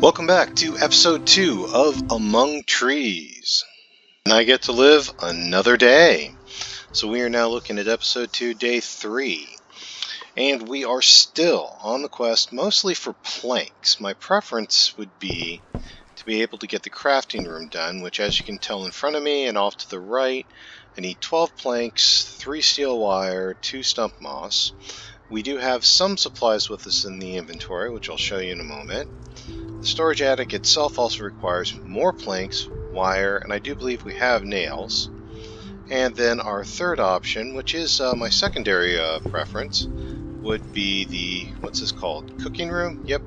Welcome back to episode 2 of Among Trees. And I get to live another day. So we are now looking at episode 2, day 3. And we are still on the quest, mostly for planks. My preference would be to be able to get the crafting room done, which as you can tell in front of me and off to the right, I need 12 planks, 3 steel wire, 2 stump moss. We do have some supplies with us in the inventory, which I'll show you in a moment. The storage attic itself also requires more planks, wire, and I do believe we have nails. And then our third option, which is my secondary preference, would be the, what's this called? Cooking room? Yep.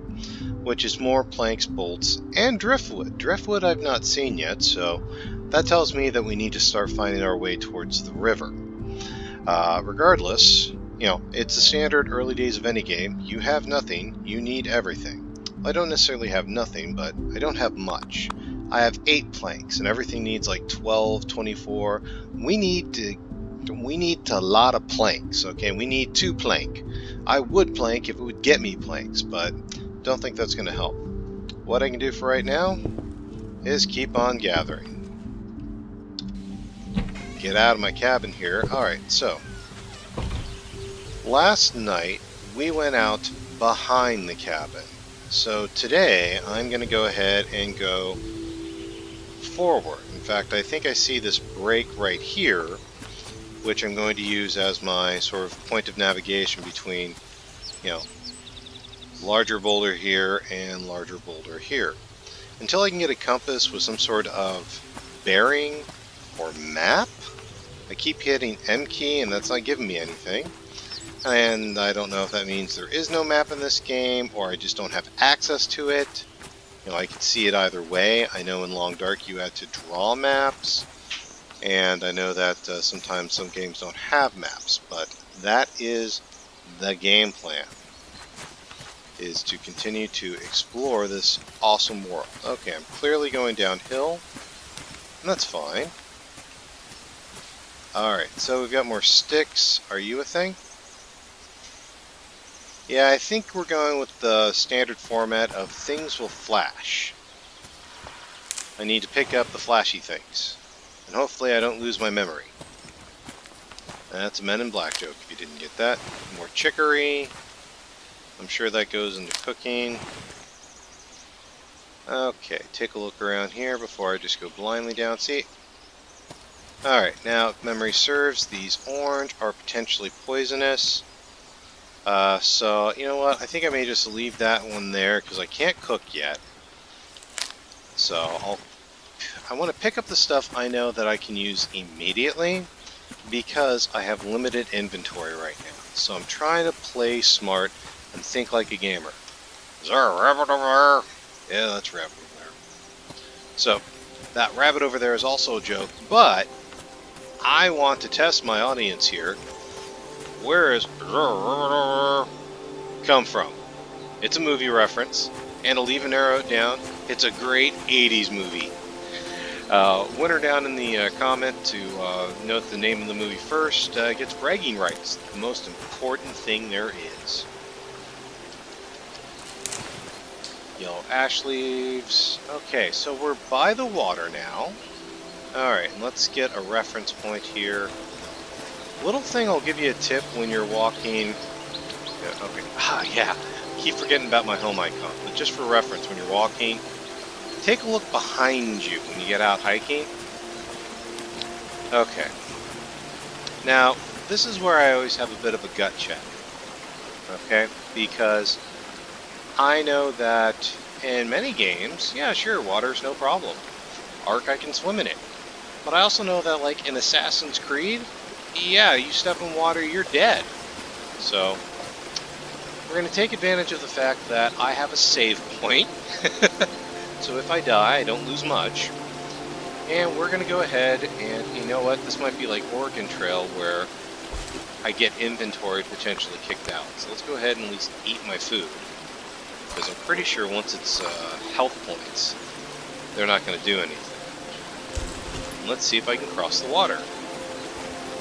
Which is more planks, bolts, and driftwood. Driftwood I've not seen yet, so that tells me that we need to start finding our way towards the river. Regardless, it's the standard early days of any game. You have nothing, you need everything. I don't necessarily have nothing, but I don't have much. I have 8 planks, and everything needs like 12, 24. We need a lot of planks, okay? We need 2 plank. I would plank if it would get me planks, but don't think that's going to help. What I can do for right now is keep on gathering. Get out of my cabin here. Alright, so last night we went out behind the cabin. So today I'm going to go ahead and go forward. In fact, I think I see this break right here, which I'm going to use as my sort of point of navigation between, larger boulder here and larger boulder here. Until I can get a compass with some sort of bearing or map. I keep hitting M key and that's not giving me anything. And I don't know if that means there is no map in this game or I just don't have access to it. I could see it either way. I know in Long Dark you had to draw maps, and I know that sometimes some games don't have maps, but that is the game plan, is to continue to explore this awesome world. Okay, I'm clearly going downhill, and that's fine. Alright, so we've got more sticks. Are you a thing? Yeah, I think we're going with the standard format of things will flash. I need to pick up the flashy things. And hopefully I don't lose my memory. That's a Men in Black joke if you didn't get that. More chicory. I'm sure that goes into cooking. Okay, take a look around here before I just go blindly down. See? Alright, now if memory serves, these orange are potentially poisonous. So, you know what, I think I may just leave that one there, because I can't cook yet. So, I want to pick up the stuff I know that I can use immediately, because I have limited inventory right now. So I'm trying to play smart and think like a gamer. Is there a rabbit over there? Yeah, that's a rabbit over there. So, that rabbit over there is also a joke, but I want to test my audience here. Where is come from? It's a movie reference, and I'll leave an arrow down. It's a great 80s movie. Winner down in the comment to note the name of the movie first gets bragging rights. The most important thing there is. Yellow ash leaves. Okay, so we're by the water now. Alright, let's get a reference point here. Little thing, I'll give you a tip when you're walking. Yeah. Keep forgetting about my home icon. But just for reference, when you're walking, take a look behind you when you get out hiking. Okay. Now, this is where I always have a bit of a gut check. Okay? Because I know that in many games, yeah, sure, water's no problem. Ark, I can swim in it. But I also know that, like in Assassin's Creed, yeah, you step in water, you're dead. So, we're going to take advantage of the fact that I have a save point. So if I die, I don't lose much. And we're going to go ahead and, you know what, this might be like Oregon Trail where I get inventory potentially kicked out. So let's go ahead and at least eat my food. Because I'm pretty sure once it's health points, they're not going to do anything. And let's see if I can cross the water.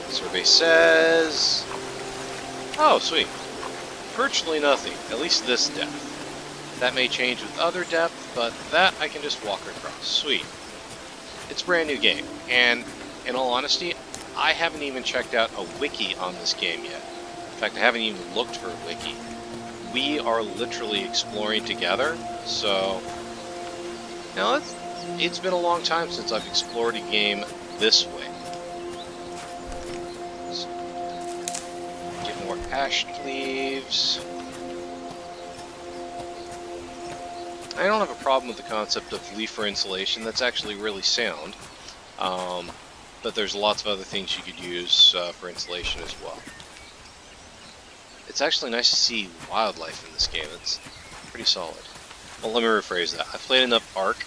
Survey says... Oh, sweet. Virtually nothing. At least this depth. That may change with other depth, but that I can just walk across. Sweet. It's a brand new game, and in all honesty, I haven't even checked out a wiki on this game yet. In fact, I haven't even looked for a wiki. We are literally exploring together, so now it's been a long time since I've explored a game this way. So, get more ash leaves. I don't have a problem with the concept of leaf insulation. That's actually really sound. But there's lots of other things you could use for insulation as well. It's actually nice to see wildlife in this game. It's pretty solid. Well, let me rephrase that. I've played enough Ark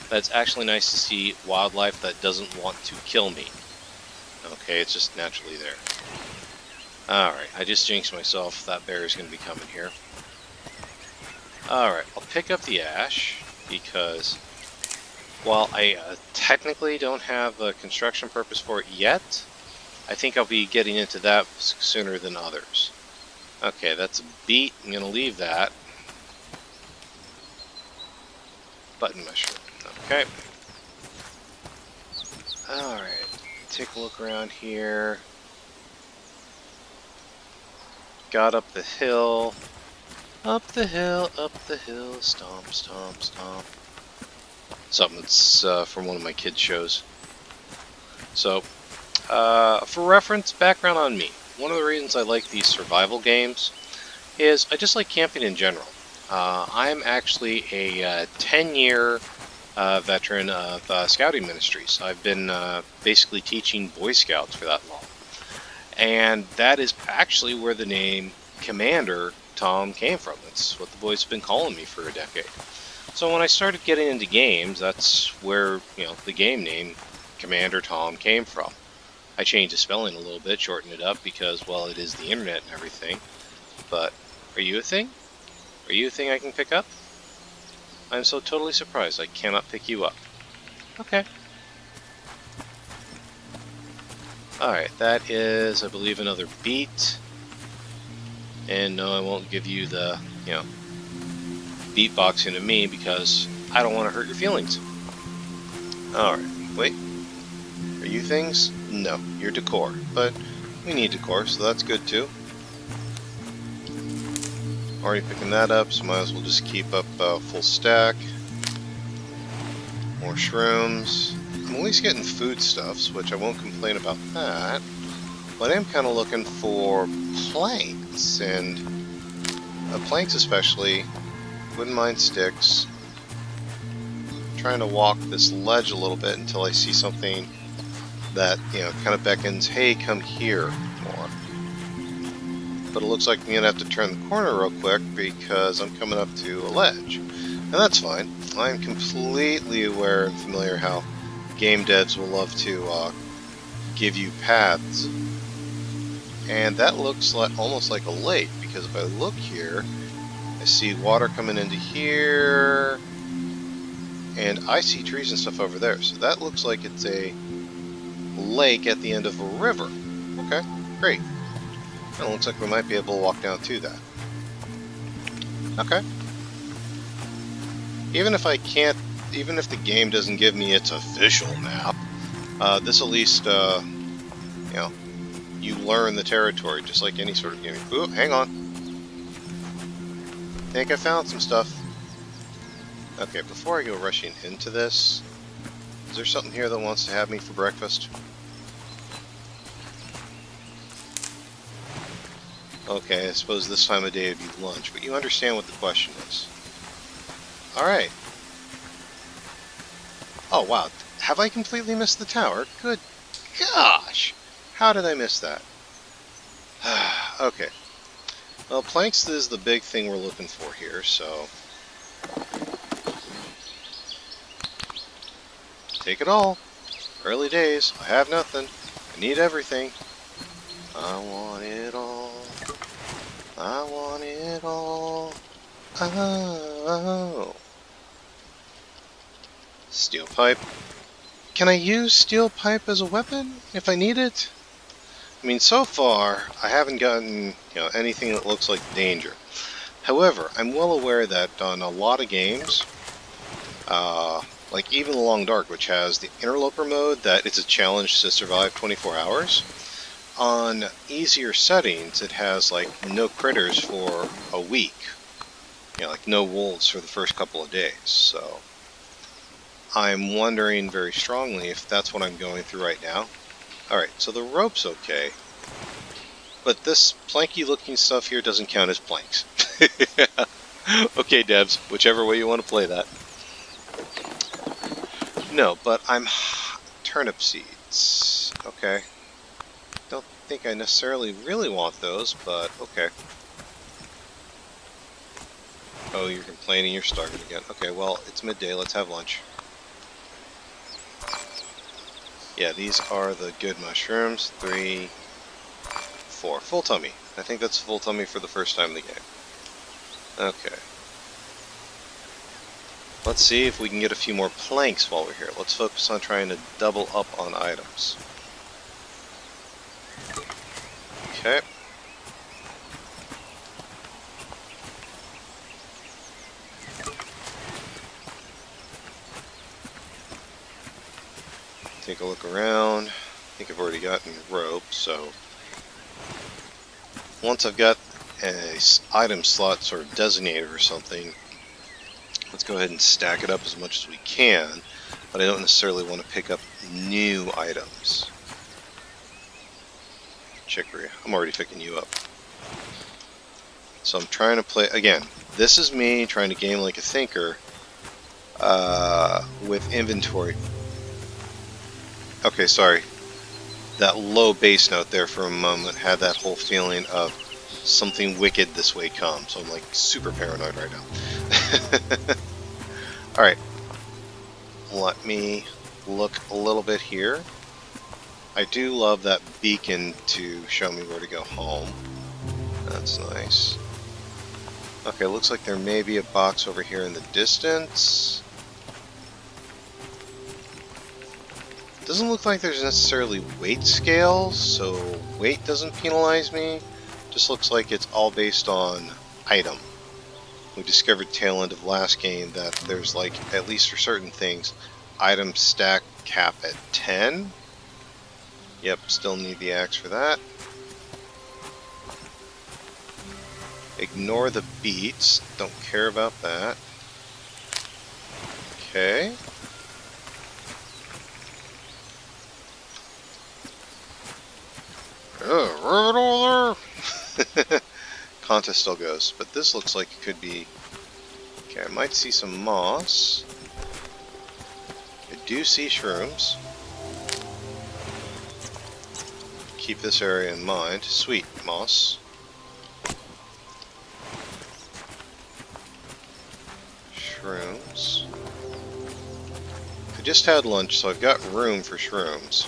that it's actually nice to see wildlife that doesn't want to kill me. Okay, it's just naturally there. Alright, I just jinxed myself. That bear is going to be coming here. Alright, I'll pick up the ash, because while I technically don't have a construction purpose for it yet, I think I'll be getting into that sooner than others. Okay, that's a beet. I'm going to leave that. Button mushroom. Okay. Alright, take a look around here. Got up the hill. Up the hill, stomp, stomp, stomp. Something that's from one of my kids' shows. So, for reference, background on me. One of the reasons I like these survival games is I just like camping in general. I'm actually a 10-year veteran of scouting ministries. I've been basically teaching Boy Scouts for that long. And that is actually where the name Commander Tom came from. That's what the boys have been calling me for a decade. So when I started getting into games, that's where, the game name Commander Tom came from. I changed the spelling a little bit, shortened it up because, well, it is the internet and everything. But are you a thing? Are you a thing I can pick up? I'm so totally surprised I cannot pick you up. Okay. Alright, that is, I believe, another beet. And no, I won't give you the, beatboxing to me because I don't want to hurt your feelings. Alright, wait. Are you things? No, you're decor. But we need decor, so that's good too. Already picking that up, so might as well just keep up full stack. More shrooms. I'm at least getting foodstuffs, which I won't complain about that. But I am kind of looking for planks, and planks especially. Wouldn't mind sticks. Trying to walk this ledge a little bit until I see something that, kind of beckons, hey, come here more. But it looks like I'm going to have to turn the corner real quick because I'm coming up to a ledge. And that's fine. I'm completely aware and familiar how game devs will love to give you paths. And that looks like almost like a lake, because if I look here, I see water coming into here, and I see trees and stuff over there. So that looks like it's a lake at the end of a river. Okay, great. And it looks like we might be able to walk down to that. Okay. Even if the game doesn't give me its official map, this at least, you learn the territory, just like any sort of game. Ooh, hang on. Think I found some stuff. Okay, before I go rushing into this, is there something here that wants to have me for breakfast? Okay, I suppose this time of day would be lunch, but you understand what the question is. Alright. Oh, wow. Have I completely missed the tower? Good gosh! How did I miss that? Okay. Well, planks is the big thing we're looking for here, so... take it all. Early days. I have nothing. I need everything. I want it all. I want it all. Oh. Steel pipe. Can I use steel pipe as a weapon if I need it? I mean, so far I haven't gotten anything that looks like danger. However, I'm well aware that on a lot of games, like even The Long Dark, which has the interloper mode, that it's a challenge to survive 24 hours. On easier settings, it has like no critters for a week. You know, like no wolves for the first couple of days. So I'm wondering very strongly if that's what I'm going through right now. Alright, so the rope's okay. But this planky looking stuff here doesn't count as planks. Okay, devs, whichever way you want to play that. No, but I'm... turnip seeds. Okay. Don't think I necessarily really want those, but okay. Oh, you're complaining you're starving again. Okay, well, it's midday, let's have lunch. Yeah, these are the good mushrooms. 3, 4. Full tummy. I think that's full tummy for the first time in the game. Okay. Let's see if we can get a few more planks while we're here. Let's focus on trying to double up on items. Okay. Take a look around. I think I've already gotten rope, so once I've got an item slot sort of designated or something, let's go ahead and stack it up as much as we can, but I don't necessarily want to pick up new items. Chicory, I'm already picking you up. So I'm trying to play, again, this is me trying to game like a thinker with inventory. Okay, sorry. That low bass note there for a moment had that whole feeling of something wicked this way comes. So I'm like super paranoid right now. Alright. Let me look a little bit here. I do love that beacon to show me where to go home. That's nice. Okay, looks like there may be a box over here in the distance. Doesn't look like there's necessarily weight scales, so weight doesn't penalize me. Just looks like it's all based on item. We discovered tail end of last game that there's like, at least for certain things, item stack cap at 10. Yep, still need the axe for that. Ignore the beats, don't care about that. Okay. Oh, right over there. Contest still goes, but this looks like it could be. Okay, I might see some moss. I do see shrooms. Keep this area in mind. Sweet moss. Shrooms. I just had lunch, so I've got room for shrooms.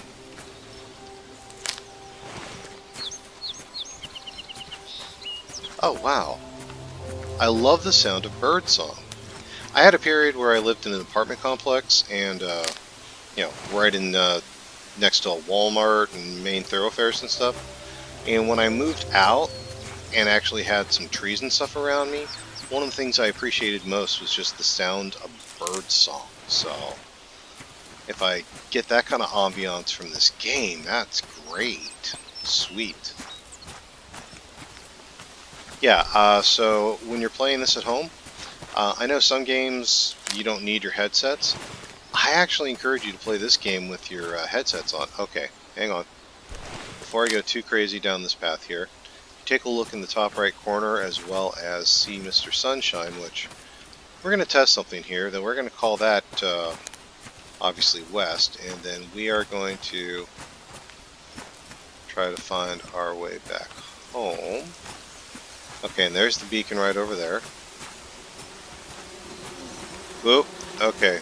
Oh wow, I love the sound of birdsong. I had a period where I lived in an apartment complex and, you know, right in next to a Walmart and main thoroughfares and stuff. And when I moved out and actually had some trees and stuff around me, one of the things I appreciated most was just the sound of birdsong. So if I get that kind of ambiance from this game, that's great. Sweet. Yeah, so when you're playing this at home, I know some games you don't need your headsets. I actually encourage you to play this game with your headsets on. Okay, hang on. Before I go too crazy down this path here, take a look in the top right corner as well as see Mr. Sunshine, which we're going to test something here. Then we're going to call that obviously west, and then we are going to try to find our way back home. Okay, and there's the beacon right over there. Whoop, okay.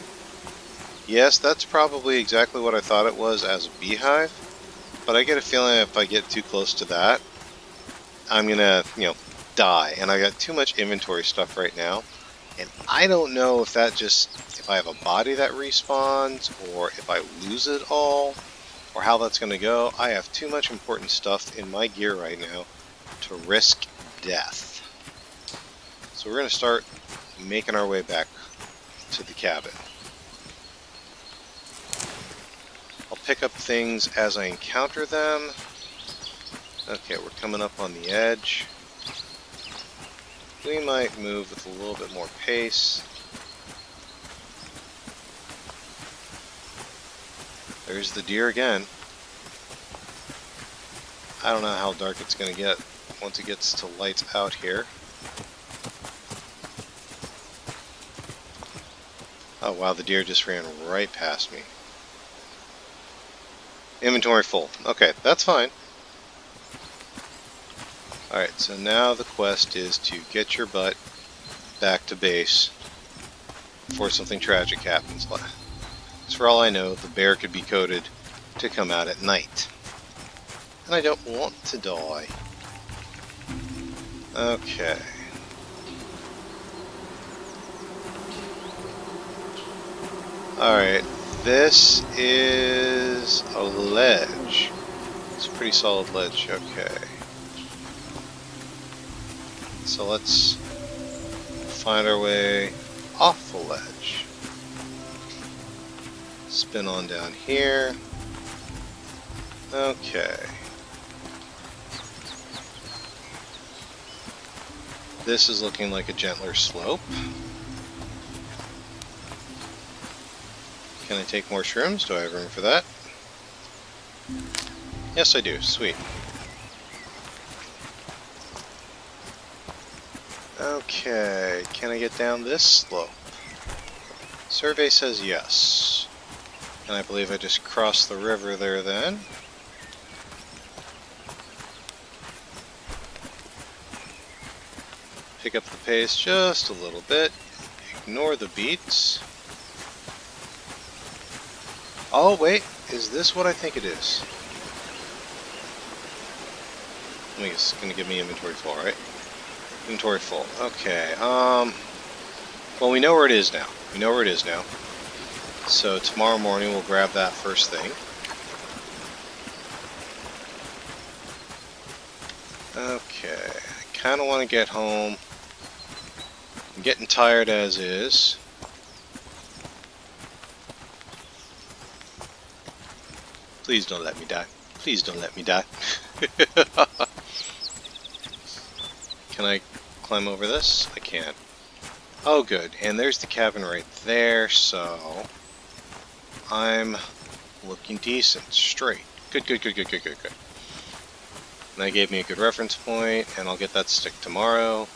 Yes, that's probably exactly what I thought it was as a beehive, but I get a feeling if I get too close to that, I'm gonna, you know, die. And I got too much inventory stuff right now, and I don't know if that just, if I have a body that respawns, or if I lose it all, or how that's gonna go. I have too much important stuff in my gear right now to risk death. So we're going to start making our way back to the cabin. I'll pick up things as I encounter them. Okay, we're coming up on the edge. We might move with a little bit more pace. There's the deer again. I don't know how dark it's going to get once it gets to lights out here. Oh wow, the deer just ran right past me. Inventory full. Okay, that's fine. Alright, so now the quest is to get your butt back to base before something tragic happens. Because for all I know, the bear could be coded to come out at night. And I don't want to die. Okay. Alright, this is a ledge. It's a pretty solid ledge, okay. So let's find our way off the ledge. Spin on down here. Okay. This is looking like a gentler slope. Can I take more shrooms? Do I have room for that? Yes, I do. Sweet. Okay, can I get down this slope? Survey says yes. And I believe I just crossed the river there then. Pick up the pace just a little bit. Ignore the beats. Oh wait, is this what I think it is? I think it's going to give me inventory full, right? Inventory full. Okay, well, we know where it is now. We know where it is now. So tomorrow morning we'll grab that first thing. Okay, I kind of want to get home. I'm getting tired as is. Please don't let me die. Please don't let me die. Can I climb over this? I can't. Oh good, and there's the cabin right there, so I'm looking decent, straight. Good, good, good, good, good, good, good. And that gave me a good reference point, and I'll get that stick tomorrow.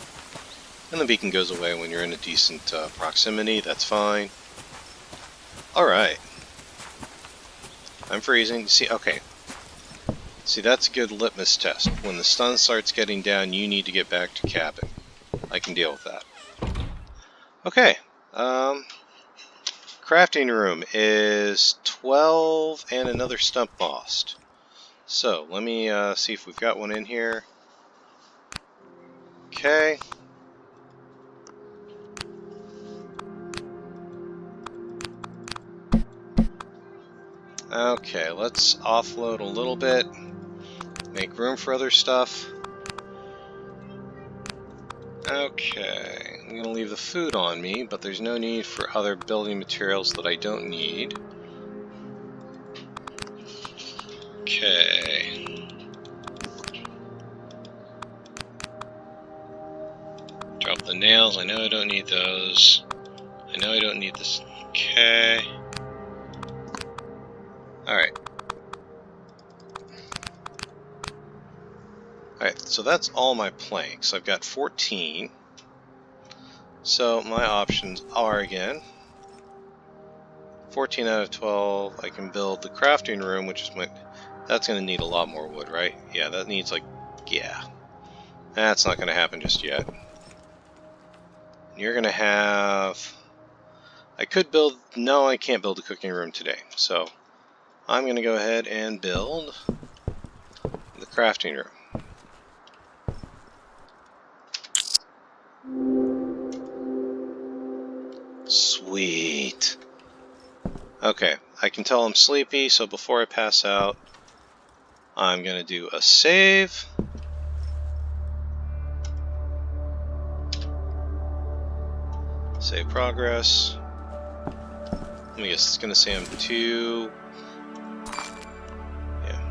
And the beacon goes away when you're in a decent proximity, that's fine. Alright. I'm freezing. See, okay. See, that's a good litmus test. When the sun starts getting down, you need to get back to cabin. I can deal with that. Okay. Crafting room is 12 and another stump mossed. So, let me see if we've got one in here. Okay. Okay, let's offload a little bit. Make room for other stuff. Okay, I'm going to leave the food on me, but there's no need for other building materials that I don't need. Okay. Drop the nails, I know I don't need those. I know I don't need this. Okay. Alright. Alright, so that's all my planks. I've got 14. So my options are, again, 14 out of 12. I can build the crafting room, which is my... That's going to need a lot more wood, right? Yeah, that needs like... Yeah. That's not going to happen just yet. You're going to have... I could build... No, I can't build a cooking room today. So I'm going to go ahead and build the crafting room. Sweet. Okay, I can tell I'm sleepy, so before I pass out, I'm going to do a save. Save progress. Let me guess, it's going to say I'm 2. Yeah.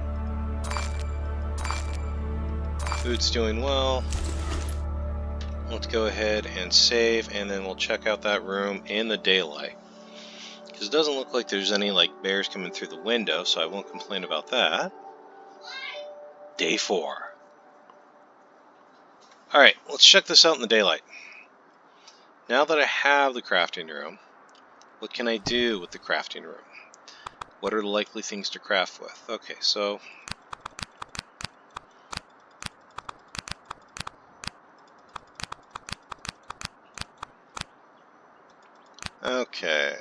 Food's doing well. Let's go ahead and save, and then we'll check out that room in the daylight. Because it doesn't look like there's any like bears coming through the window, so I won't complain about that. Day 4. Alright, let's check this out in the daylight. Now that I have the crafting room, what can I do with the crafting room? What are the likely things to craft with? Okay, so okay.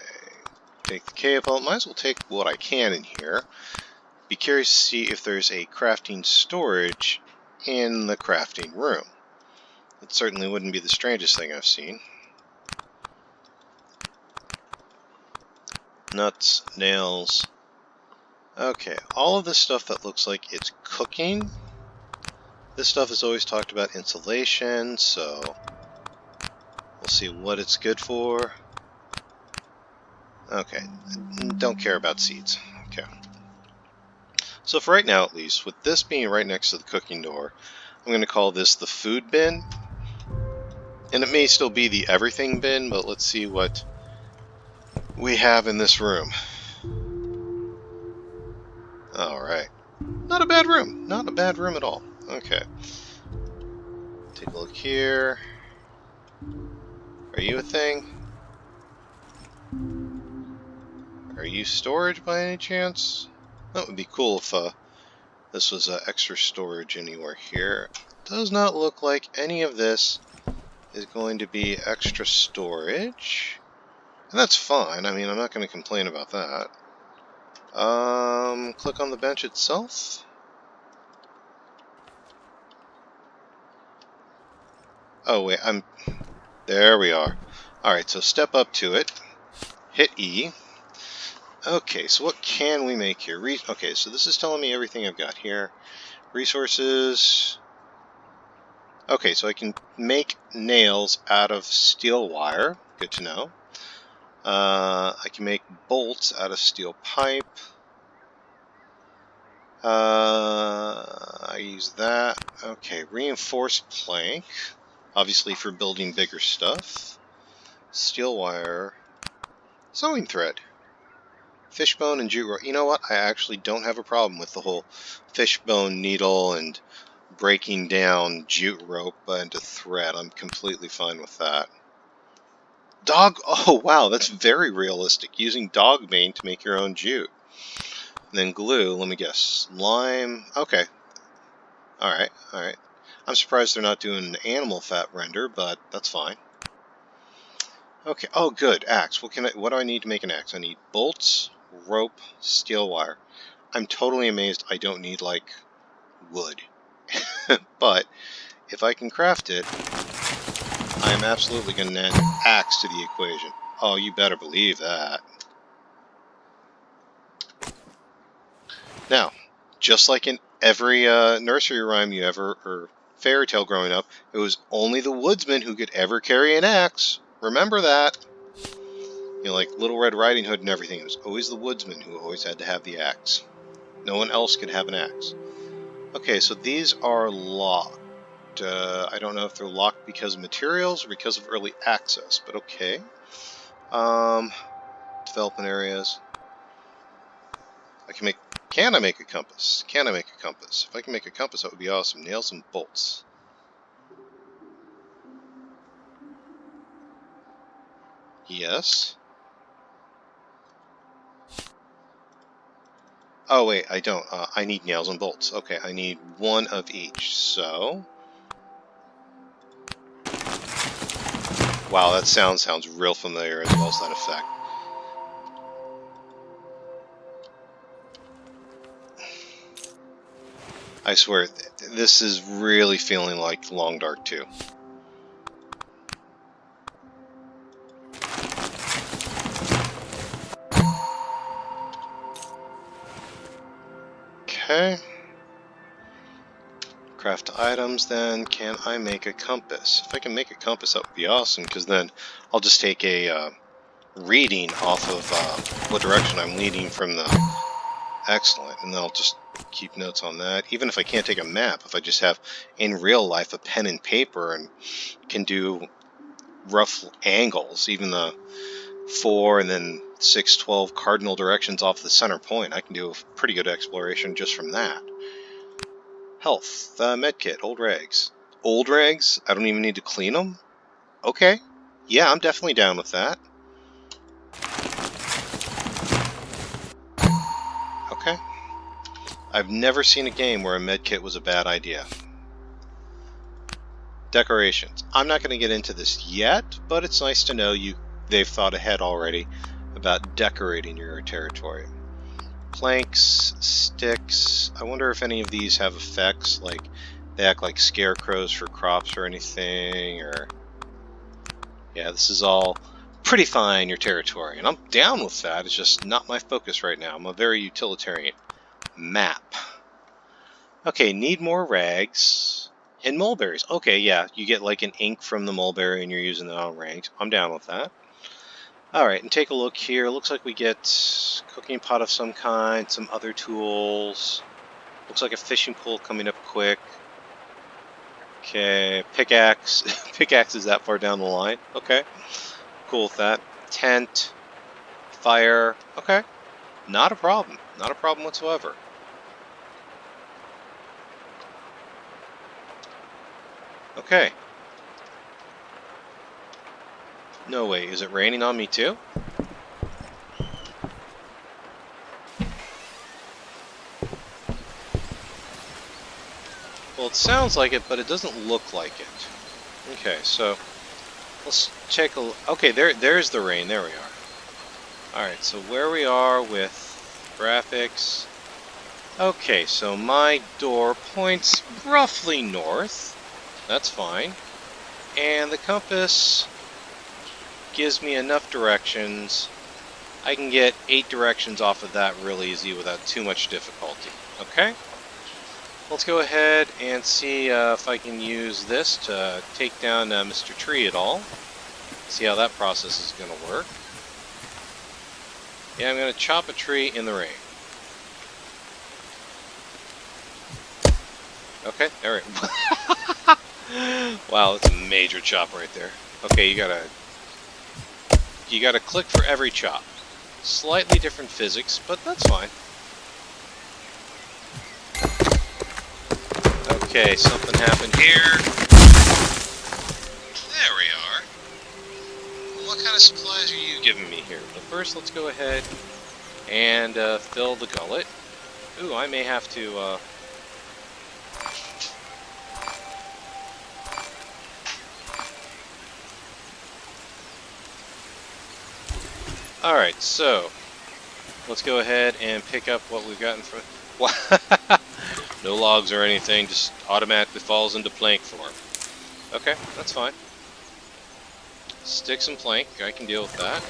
Take the cave out. Might as well take what I can in here. Be curious to see if there's a crafting storage in the crafting room. It certainly wouldn't be the strangest thing I've seen. Nuts, nails. Okay, all of this stuff that looks like it's cooking. This stuff is always talked about insulation, so we'll see what it's good for. Okay, don't care about seeds. Okay. So for right now, at least, with this being right next to the cooking door, I'm going to call this the food bin. And it may still be the everything bin, but let's see what we have in this room. Alright. Not a bad room. Not a bad room at all. Okay. Take a look here. Are you a thing? Are you storage by any chance? That would be cool if this was extra storage anywhere here. Does not look like any of this is going to be extra storage. And that's fine. I mean, I'm not going to complain about that. Click on the bench itself. Oh, wait, there we are. Alright, so step up to it. Hit E. Okay, so what can we make here? Okay, so this is telling me everything I've got here. Resources. Okay, so I can make nails out of steel wire. Good to know. I can make bolts out of steel pipe. I use that. Okay, reinforced plank. Obviously for building bigger stuff. Steel wire. Sewing thread. Fishbone and jute rope. You know what? I actually don't have a problem with the whole fishbone needle and breaking down jute rope into thread. I'm completely fine with that. Dog. Oh, wow. That's very realistic. Using dog bane to make your own jute. And then glue. Let me guess. Lime. Okay. Alright. Alright. I'm surprised they're not doing animal fat render, but that's fine. Okay. Oh, good. Axe. What do I need to make an axe? I need bolts, rope, steel wire. I'm totally amazed I don't need, like, wood. But if I can craft it, I'm absolutely going to add axe to the equation. Oh, you better believe that. Now, just like in every nursery rhyme you ever, or fairy tale growing up, it was only the woodsman who could ever carry an axe. Remember that. You know, like Little Red Riding Hood and everything. It was always the woodsman who always had to have the axe. No one else could have an axe. Okay, so these are locked. I don't know if they're locked because of materials or because of early access, but okay. Development areas. Can I make a compass? Can I make a compass? If I can make a compass, that would be awesome. Nails and bolts. Yes. Oh, wait, I don't. I need nails and bolts. Okay, I need one of each, so... Wow, that sounds real familiar, as well as that effect. I swear, this is really feeling like Long Dark 2. Okay. Craft items, then can I make a compass? If I can make a compass, that would be awesome, because then I'll just take a reading off of what direction I'm leading from the... Excellent, and then I'll just keep notes on that. Even if I can't take a map, if I just have, in real life, a pen and paper and can do rough angles, even the 4 and then 6, 12 cardinal directions off the center point, I can do a pretty good exploration just from that. Health, medkit, old rags. Old rags? I don't even need to clean them? Okay. Yeah, I'm definitely down with that. Okay. I've never seen a game where a medkit was a bad idea. Decorations. I'm not going to get into this yet, but it's nice to know they've thought ahead already about decorating your territory. Planks, sticks. I wonder if any of these have effects, like they act like scarecrows for crops or anything, or... Yeah, this is all pretty fine, your territory, and I'm down with that. It's just not my focus right now. I'm a very utilitarian. Map. Okay, need more rags. And mulberries. Okay, yeah, you get like an ink from the mulberry and you're using it on rags. I'm down with that. Alright, and take a look here. Looks like we get cooking pot of some kind, some other tools. Looks like a fishing pole coming up quick. Okay, pickaxe. Pickaxe is that far down the line. Okay, cool with that. Tent, fire. Okay, not a problem. Not a problem whatsoever. Okay. No way, is it raining on me too? Well, it sounds like it, but it doesn't look like it. Okay, so let's check a... Okay, there's the rain. There we are. Alright, so where we are with graphics... Okay, so my door points roughly north. That's fine. And the compass gives me enough directions. I can get 8 directions off of that real easy without too much difficulty. Okay? Let's go ahead and see if I can use this to take down Mr. Tree at all. See how that process is going to work. Yeah, I'm going to chop a tree in the rain. Okay, alright. Wow, that's a major chop right there. Okay, you gotta click for every chop. Slightly different physics, but that's fine. Okay, something happened here. There we are. What kind of supplies are you giving me here? But first, let's go ahead and fill the gullet. Ooh, I may have to... Alright, so let's go ahead and pick up what we've got in front. No logs or anything, just automatically falls into plank form. Okay, that's fine. Sticks and plank, I can deal with that.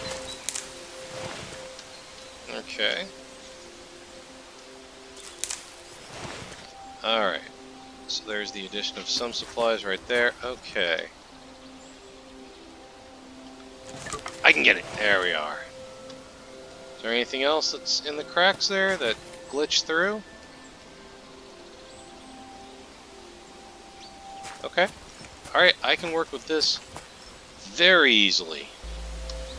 Okay. Alright, so there's the addition of some supplies right there. Okay. I can get it. There we are. Is there anything else that's in the cracks there that glitched through? Okay. Alright, I can work with this very easily.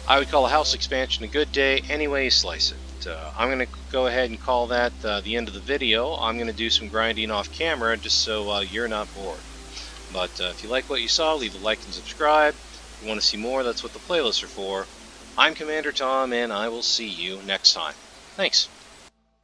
I would call a house expansion a good day any way you slice it. I'm going to go ahead and call that the end of the video. I'm going to do some grinding off camera just so you're not bored. But if you like what you saw, leave a like and subscribe. If you want to see more, that's what the playlists are for. I'm Commander Tom, and I will see you next time. Thanks.